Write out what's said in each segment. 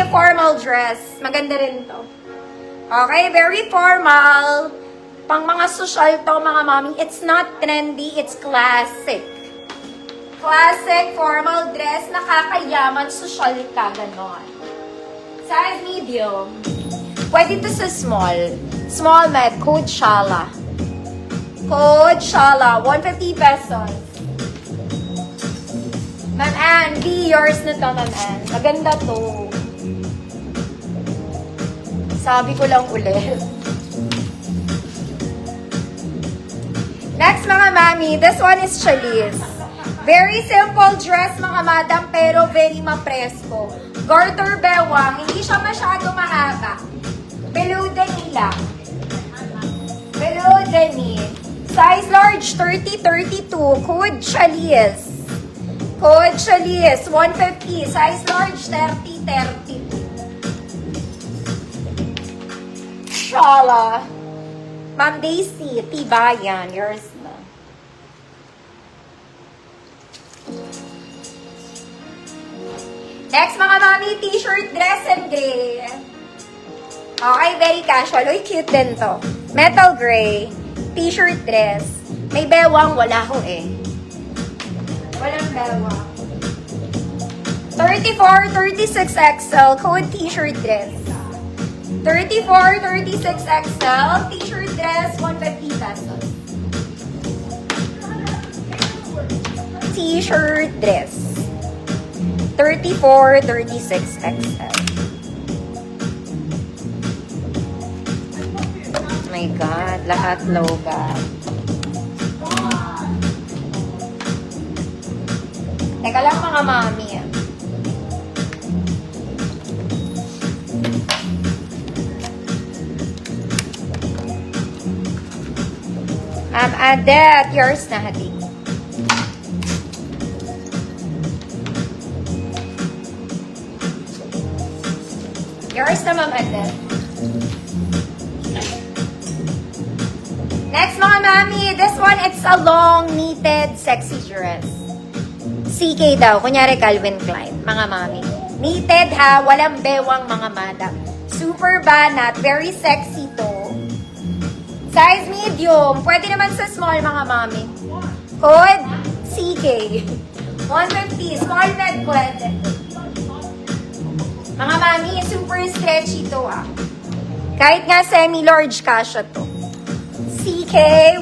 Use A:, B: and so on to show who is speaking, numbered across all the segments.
A: formal dress. Maganda rin to. Okay, very formal. Pang mga social to, mga mami. It's not trendy, it's classic. Classic formal dress, nakakayaman, social ka, ganon. Size medium. Pwede to sa small. Small med, code Shala. Code Shala, 150 pesos. Ma'am Ann, be yours na to, Ma'am Ann. Maganda to. Sabi ko lang ulit. Next, mga mami, this one is Chalice. Very simple dress, mga madam, pero very mapresko. Garter bewang, hindi siya masyado mahaba. Below the knee lang. Below the knee. Size large, 30-32. Code Chalice. Code Chalice, 150. Size large, 30-30. Shala. Ma'am Daisy, Tibayan, yours na. Next, mga mami, t-shirt, dress, and gray. Okay, very casual. Uy, cute din to. Metal gray, t-shirt, dress. May bewang, wala ho eh. Walang bewang. 34, 36 XL, code t-shirt, dress. 34, 36 XL, t-shirt, dress, 150 pesos. T-shirt, dress. 34, 36 XL. Oh my God, lahat low-cut. Teka lang, mga mami. Ma'am Adet, yours na, hati. Yours na, Ma'am Adet. Next, mga mami, this one, it's a long, knitted, sexy dress. CK daw, kunyari Calvin Klein, mga mami. Knitted ha, walang bewang, mga madam. Super banat, very sexy to. Size medium. Pwede naman sa small, mga mami. Code CK. 150. Small med pwede. Mga mami, super stretchy to ah. Kahit nga semi-large kasha to. CK,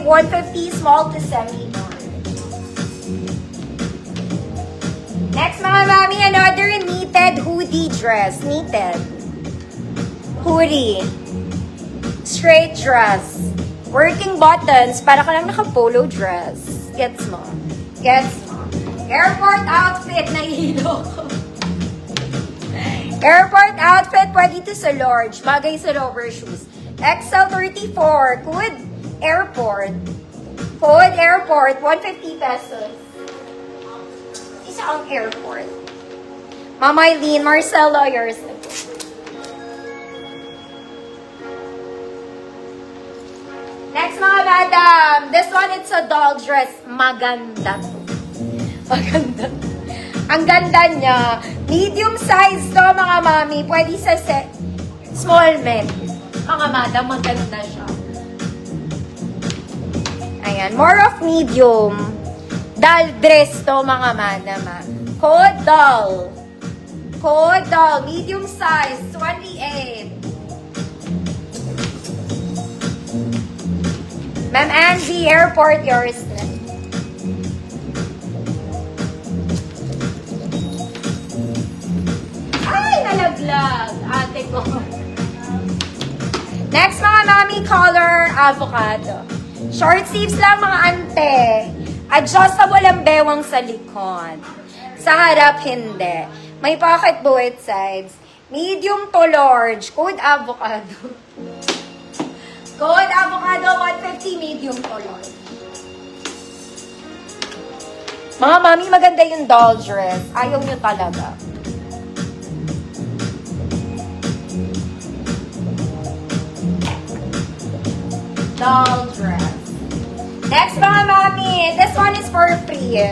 A: 150. Small to semi-large. Next, mga mami, another knitted hoodie dress. Knitted. Hoodie. Straight dress. Working buttons, para ka lang naka-polo dress. Gets mo? Gets mo? Airport outfit, nahihilo ko. Airport outfit, pwede ito sa large. Bagay sa lower shoes. XL34, code airport. Code airport, 150 pesos. Isa ang airport. Mama Eileen, Marcelo, yours na po. Next, mga madam. This one, it's a doll dress. Maganda to. Maganda. Ang ganda niya. Medium size to, mga mami. Pwede sa small men. Mga madam, maganda siya. Ayan. More of medium. Doll dress to, mga madam. Code doll. Code doll. Medium size. 28. Ma'am Angie, airport, yours na. Ay, nalaglag. Ate ko. Next, mga mami, color avocado. Short sleeves lang, mga ante. Adjustable ang bewang sa likod. Sa harap, hindi. May pocket both sides. Medium to large. Code avocado. Code avocado, 150, medium to large. Mga mami, maganda yung doll dress. Ayaw nyo talaga. Doll dress. Next, mga mami, this one is for free.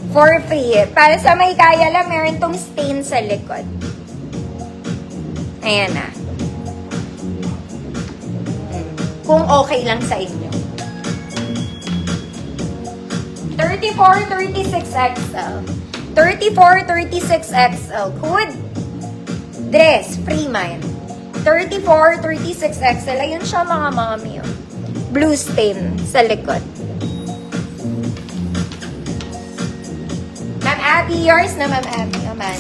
A: For free. Para sa may kaya lang, meron tong stain sa likod. Ayan na. Kung okay lang sa inyo. 34, 36XL. 34, 36XL. Code dress, free mind. 34, 36XL. Ayun siya mga mami. Oh. Blue stain sa likod. Ma'am Abby, yours na Ma'am Abby naman.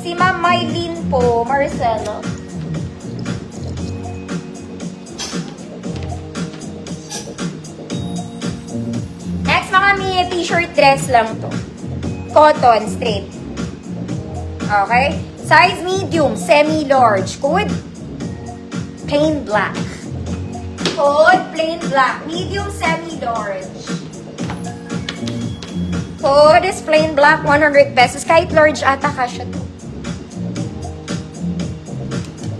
A: Si Ma'am Mylene po, Marcelo. Next mga mi, t-shirt dress lang to. Cotton, straight. Okay? Size medium, semi-large. Code plain black. Code plain black. Medium, semi-large. Code is plain black, 100 pesos. Kahit large ata kasya to.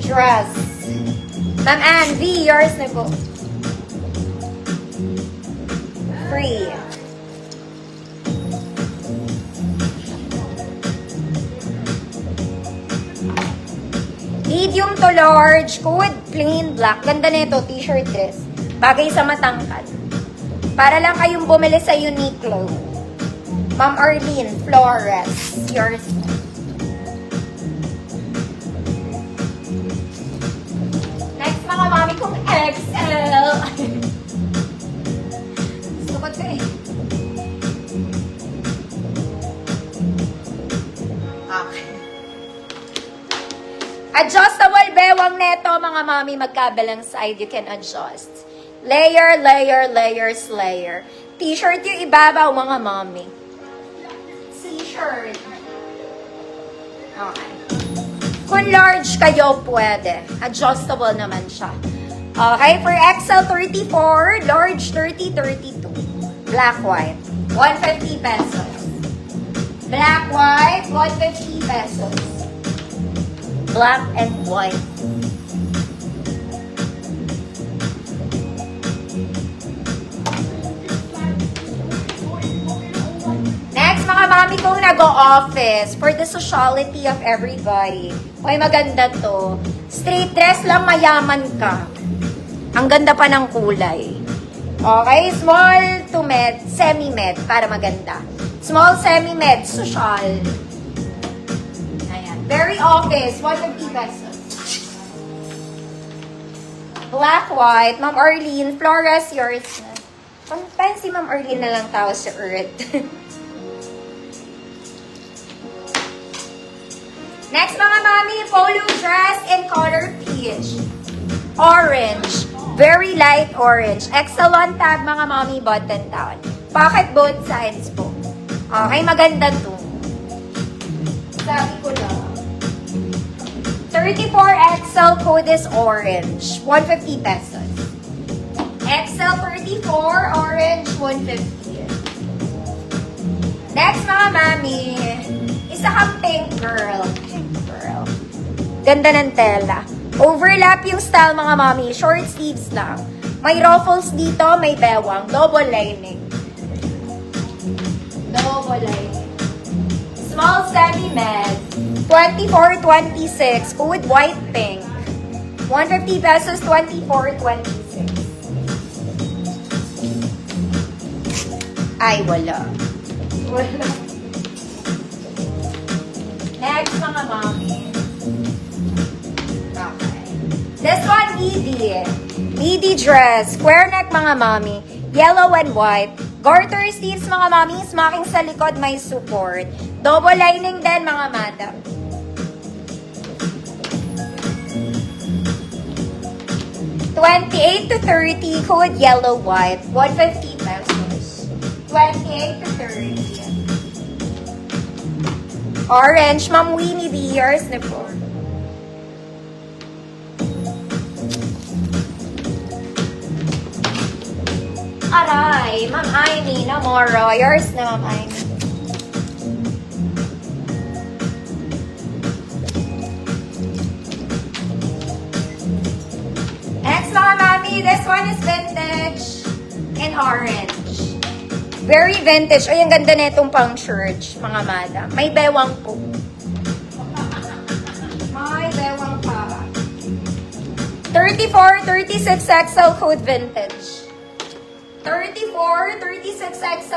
A: Dress. Ma'am Ann, V, yours na po. Free. Medium to large, code plain black. Ganda nito, t-shirt dress. Bagay sa matangkad. Para lang kayong bumili sa Uniqlo. Ma'am Arlene Flores, yours. Next mga mami kong XL. Gusto ko ito eh. Okay. Adjustable bewang neto mga mami, magkabilang side, you can adjust. Layer, layer, layers, layer. T-shirt yung ibabaw mga mami. T-shirt. Okay. Kung large kayo, pwede. Adjustable naman siya. Okay, for XL 34, large 30, 32. Black, white. 150 pesos. Black, white, 150 pesos. Black and white. Next, mga mami kong nag-o-office for the sociality of everybody. Uy, maganda to. Straight dress lang, mayaman ka. Ang ganda pa ng kulay. Okay, small to med, semi-med, para maganda. Small, semi-med, social. Very office, 150 pesos. Black, white. Ma'am Arlene, Flores, yours na. Fancy Ma'am Arlene na lang tao sa Earth. Next mga mami, polo dress in color peach. Orange. Very light orange. Excellent tab mga mami, button down. Pocket both sides po. Okay, maganda to. Sabi ko lang. 34 XL code is orange. 150 pesos. XL 34, orange, 150. Next mga mami, isa kang pink girl. Pink girl. Ganda ng tela. Overlap yung style mga mami. Short sleeves lang. May ruffles dito, may bewang. Double lining. Double lining. Small semi-med. 24-26. Code white pink. 150 pesos, 24-26. Ay, wala. Wala. Next, mga mami. Okay. This one, midi. Midi dress. Square neck, mga mami. Yellow and white. Garter sleeves, mga mami. Smacking sa likod, may support. Double lining din, mga madam. $28 to $30, code yellow white, 150 pesos. 28 to 30. Orange, Ma'am Winnie B, yours na po. Aray, Ma'am Aimee, Namoro, yours na Ma'am Aimee. Next mga mami, this one is vintage and orange. Very vintage. Ay, ang ganda na itong pang church, mga madam. May bewang po. Ay, bewang para. 34, 36 XL code vintage. 34, 36 XL